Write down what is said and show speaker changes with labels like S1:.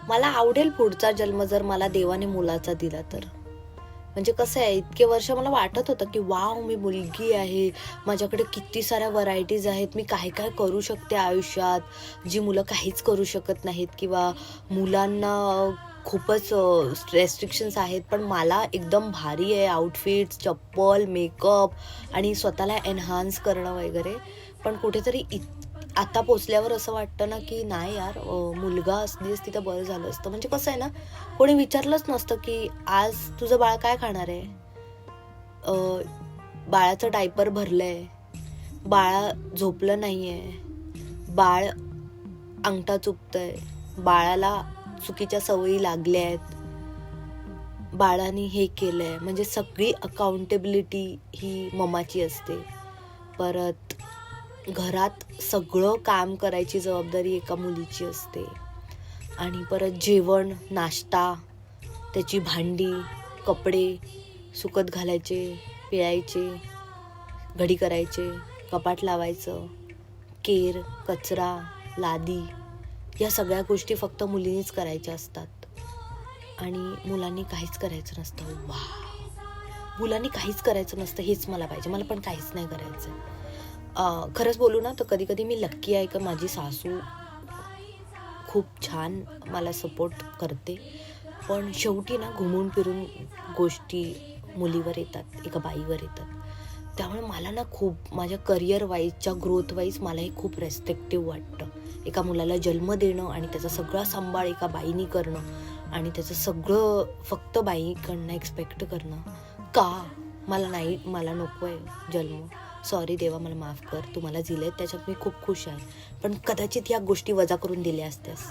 S1: मला आवडेल पुढचा जन्म जर मला देवाने मुलाचा दिला तर. म्हणजे कसं आहे, इतके वर्ष मला वाटत होतं की वाव, मी मुलगी आहे, माझ्याकडे किती साऱ्या व्हरायटीज आहेत, मी काय काय करू शकते आयुष्यात, जी मुलं काहीच करू शकत नाहीत, किंवा मुलांना खूपच रेस्ट्रिक्शन्स आहेत. पण मला एकदम भारी आहे आउटफिट्स, चप्पल, मेकअप आणि स्वतःला एन्हान्स करणं वगैरे. पण कुठेतरी आता पोचल्यावर असं वाटतं ना की नाही यार, मुलगा असली असती तर बरं झालं असतं. म्हणजे कसं आहे ना, कोणी विचारलंच नसतं की आज तुझं बाळ काय खाणार आहे, बाळाचं डायपर भरलंय, बाळा झोपलं नाहीये, बाळ अंगठा चुकतंय, बाळाला चुकीच्या सवयी लागल्या आहेत, बाळाने हे केलंय. म्हणजे सगळी अकाउंटेबिलिटी ही ममाची असते. परत घरात सगळं काम करायची जबाबदारी एका मुलीची असते. आणि परत जेवण, नाश्ता, त्याची भांडी, कपडे सुकत घालायचे, पिळायचे, घडी करायचे, कपाट लावायचं, केर, कचरा, लादी, या सगळ्या गोष्टी फक्त मुलींनीच करायच्या असतात. आणि मुलांनी काहीच करायचं नसतं. वा, मुलांनी काहीच करायचं नसतं, हेच मला पाहिजे. मला पण काहीच नाही करायचं. खरंच बोलू ना तर कधी कधी मी लक्की आहे का माझी सासू खूप छान मला सपोर्ट करते. पण शेवटी ना घुमून फिरून गोष्टी मुलीवर येतात, एका बाईवर येतात. त्यामुळे मला ना खूप माझ्या करिअर वाईजच्या ग्रोथ वाईज मला हे खूप रेस्पेक्टिव्ह वाटतं. एका मुलाला जन्म देणं आणि त्याचा सगळा सांभाळ एका बाईनी करणं आणि त्याचं सगळं फक्त बाईकडनं एक्सपेक्ट करणं. का मला नको आहे जन्म, सॉरी देवा, मला माफ कर, तू मला दिलंय त्याच्यात मी खूप खुश आहे, पण कदाचित ह्या गोष्टी वजा करून दिल्या असत्यास.